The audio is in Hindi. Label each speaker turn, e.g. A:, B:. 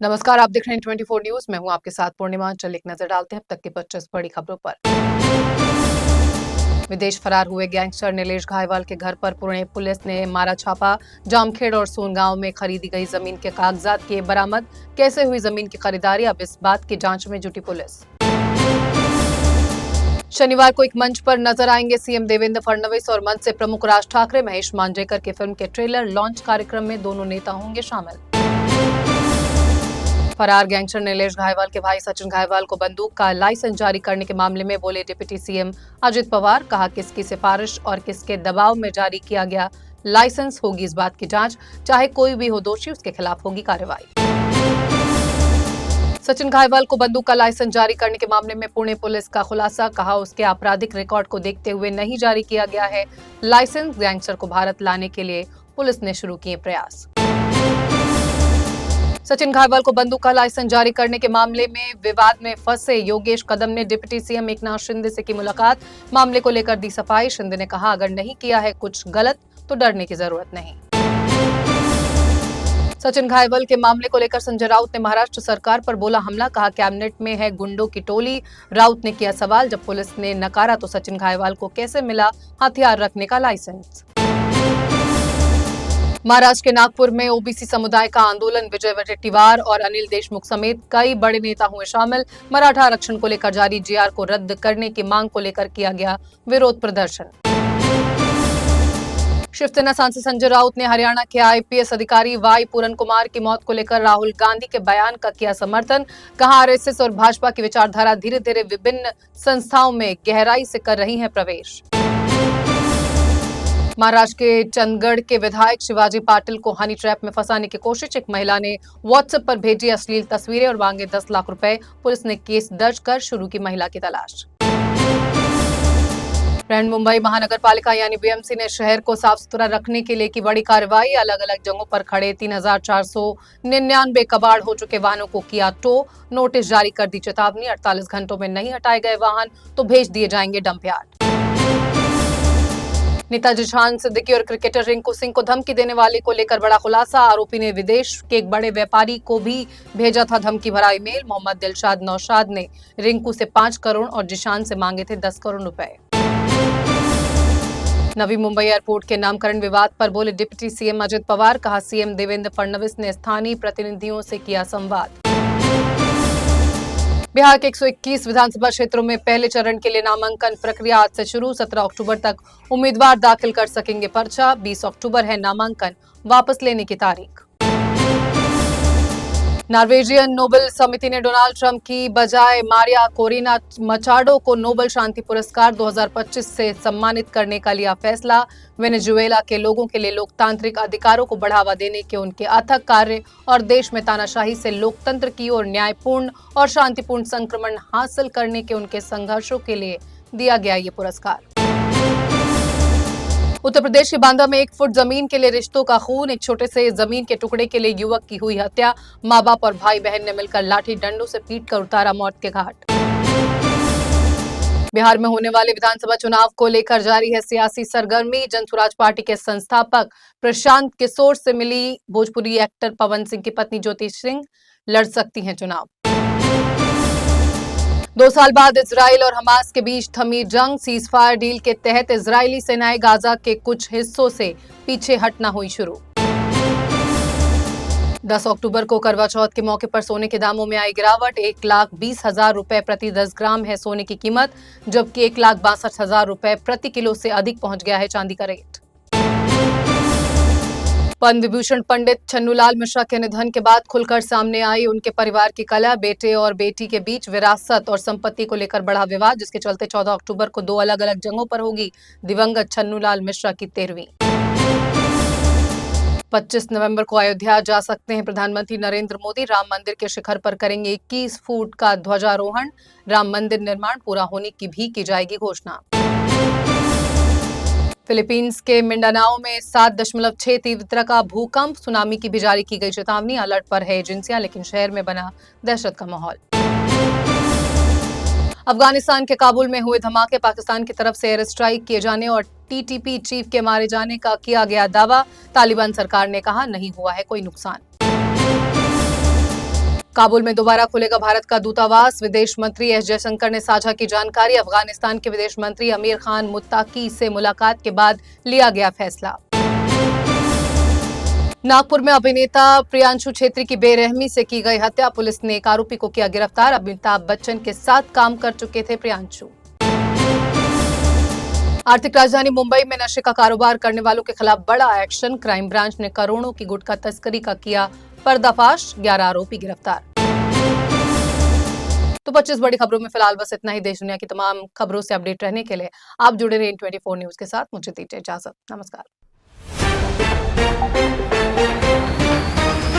A: नमस्कार, आप देख रहे हैं 24 न्यूज। मैं हूं आपके साथ पूर्णिमा। चल एक नजर डालते हैं अब तक की 25 बड़ी खबरों पर। विदेश फरार हुए गैंगस्टर नीलेश घायवाल के घर पर पुणे पुलिस ने मारा छापा। जामखेड़ और सोनगांव में खरीदी गई जमीन के कागजात किए बरामद। कैसे हुई जमीन की खरीदारी, अब इस बात की जांच में जुटी पुलिस। शनिवार को एक मंच पर नजर आएंगे सीएम देवेंद्र फडणवीस और मंच से प्रमुख राज ठाकरे। महेश मांजरेकर की फिल्म के ट्रेलर लॉन्च कार्यक्रम में दोनों नेता होंगे शामिल। फरार गैंगस्टर नीलेश घायवाल के भाई सचिन घायवाल को बंदूक का लाइसेंस जारी करने के मामले में बोले डिप्टी सीएम अजित पवार। कहा, किसकी सिफारिश और किसके दबाव में जारी किया गया लाइसेंस, होगी इस बात की जांच। चाहे कोई भी हो दोषी, उसके खिलाफ होगी कार्रवाई। सचिन घायवाल को बंदूक का लाइसेंस जारी करने के मामले में पुणे पुलिस का खुलासा। कहा, उसके आपराधिक रिकॉर्ड को देखते हुए नहीं जारी किया गया है लाइसेंस। गैंगस्टर को भारत लाने के लिए पुलिस ने शुरू किए प्रयास। सचिन घायवाल को बंदूक का लाइसेंस जारी करने के मामले में विवाद में फंसे योगेश कदम ने डिप्टी सीएम एकनाथ शिंदे से की मुलाकात। मामले को लेकर दी सफाई। शिंदे ने कहा, अगर नहीं किया है कुछ गलत तो डरने की जरूरत नहीं। सचिन घायवाल के मामले को लेकर संजय राउत ने महाराष्ट्र सरकार पर बोला हमला। कहा, कैबिनेट में है गुंडों की टोली। राउत ने किया सवाल, जब पुलिस ने नकारा तो सचिन घायवाल को कैसे मिला हथियार रखने का लाइसेंस। महाराष्ट्र के नागपुर में ओबीसी समुदाय का आंदोलन। विजय वडेट्टीवार और अनिल देशमुख समेत कई बड़े नेता हुए शामिल। मराठा आरक्षण को लेकर जारी जीआर को रद्द करने की मांग को लेकर किया गया विरोध प्रदर्शन। शिवसेना सांसद संजय राउत ने हरियाणा के आईपीएस अधिकारी वाई पूरन कुमार की मौत को लेकर राहुल गांधी के बयान का किया समर्थन। कहा, आरएसएस और भाजपा की विचारधारा धीरे धीरे विभिन्न संस्थाओं में गहराई से कर रही है प्रवेश। महाराष्ट्र के चंदगढ़ के विधायक शिवाजी पाटिल को हनी ट्रैप में फंसाने की कोशिश। एक महिला ने व्हाट्सएप पर भेजी अश्लील तस्वीरें और मांगे 10 लाख रुपए। पुलिस ने केस दर्ज कर शुरू की महिला की तलाश। मुंबई महानगर पालिका यानी बीएमसी ने शहर को साफ सुथरा रखने के लिए की बड़ी कार्रवाई। अलग अलग जगहों पर खड़े 3499 कबाड़ हो चुके वाहनों को किया टो। नोटिस जारी कर दी चेतावनी, 48 घंटों में नहीं हटाए गए वाहन तो भेज दिए जाएंगे डंप यार्ड। नेताजी शान सिद्दीकी और क्रिकेटर रिंकू सिंह को धमकी देने वाले को लेकर बड़ा खुलासा। आरोपी ने विदेश के एक बड़े व्यापारी को भी भेजा था धमकी भरा ईमेल। मोहम्मद दिलशाद नौशाद ने रिंकू से 5 करोड़ और जिशान से मांगे थे 10 करोड़ रुपए। नवी मुंबई एयरपोर्ट के नामकरण विवाद पर बोले डिप्टी सीएम अजित पवार। कहा, सीएम देवेंद्र फडणवीस ने स्थानीय प्रतिनिधियों से किया संवाद। बिहार के 121 विधानसभा क्षेत्रों में पहले चरण के लिए नामांकन प्रक्रिया आज से शुरू। 17 अक्टूबर तक उम्मीदवार दाखिल कर सकेंगे पर्चा। 20 अक्टूबर है नामांकन वापस लेने की तारीख। नॉर्वेजियन नोबेल समिति ने डोनाल्ड ट्रंप की बजाय मारिया कोरिना मचाडो को नोबेल शांति पुरस्कार 2025 से सम्मानित करने का लिया फैसला। वेनेजुएला के लोगों के लिए लोकतांत्रिक अधिकारों को बढ़ावा देने के उनके अथक कार्य और देश में तानाशाही से लोकतंत्र की ओर न्यायपूर्ण और शांतिपूर्ण संक्रमण हासिल करने के उनके संघर्षों के लिए दिया गया ये पुरस्कार। उत्तर प्रदेश के बांदा में 1 फुट जमीन के लिए रिश्तों का खून। एक छोटे से जमीन के टुकड़े के लिए युवक की हुई हत्या। माँ बाप और भाई बहन ने मिलकर लाठी डंडों से पीटकर उतारा मौत के घाट। बिहार में होने वाले विधानसभा चुनाव को लेकर जारी है सियासी सरगर्मी। जनसुराज पार्टी के संस्थापक प्रशांत किशोर से मिली भोजपुरी एक्टर पवन सिंह की पत्नी ज्योति सिंह लड़ सकती हैं चुनाव। 2 साल बाद इजराइल और हमास के बीच थमी जंग। सीज फायर डील के तहत इजरायली सेनाएं गाजा के कुछ हिस्सों से पीछे हटना हुई शुरू। 10 अक्टूबर को करवा चौथ के मौके पर सोने के दामों में आई गिरावट। 1,20,000 रुपए प्रति 10 ग्राम है सोने की कीमत, जबकि 1,62,000 रुपए प्रति किलो से अधिक पहुंच गया है चांदी का रेट। पद्म विभूषण पंडित छन्नूलाल मिश्रा के निधन के बाद खुलकर सामने आई उनके परिवार की कलह। बेटे और बेटी के बीच विरासत और संपत्ति को लेकर बढ़ा विवाद, जिसके चलते 14 अक्टूबर को 2 अलग अलग जगहों पर होगी दिवंगत छन्नूलाल मिश्रा की 13वीं। 25 नवंबर को अयोध्या जा सकते हैं प्रधानमंत्री नरेंद्र मोदी। राम मंदिर के शिखर पर करेंगे 21 फुट का ध्वजारोहण। राम मंदिर निर्माण पूरा होने की भी की जाएगी घोषणा। फिलीपींस के मिंडानाओ में 7.6 तीव्रता का भूकंप। सुनामी की भी जारी की गई चेतावनी। अलर्ट पर है एजेंसियां, लेकिन शहर में बना दहशत का माहौल। अफगानिस्तान के काबुल में हुए धमाके। पाकिस्तान की तरफ से एयर स्ट्राइक किए जाने और टीटीपी चीफ के मारे जाने का किया गया दावा। तालिबान सरकार ने कहा नहीं हुआ है कोई नुकसान। काबुल में दोबारा खुलेगा भारत का दूतावास। विदेश मंत्री एस जयशंकर ने साझा की जानकारी। अफगानिस्तान के विदेश मंत्री अमीर खान मुत्ताकी से मुलाकात के बाद लिया गया फैसला। नागपुर में अभिनेता प्रियांशु छेत्री की बेरहमी से की गई हत्या। पुलिस ने एक आरोपी को किया गिरफ्तार। अमिताभ बच्चन के साथ काम कर चुके थे प्रियांशु। आर्थिक राजधानी मुंबई में नशे का कारोबार करने वालों के खिलाफ बड़ा एक्शन। क्राइम ब्रांच ने करोड़ों की गुटखा तस्करी का किया पर्दाफाश। 11 आरोपी गिरफ्तार। तो 25 बड़ी खबरों में फिलहाल बस इतना ही। देश दुनिया की तमाम खबरों से अपडेट रहने के लिए आप जुड़े रहिए 24 न्यूज के साथ। मुझे दीजिए इजाजत। नमस्कार।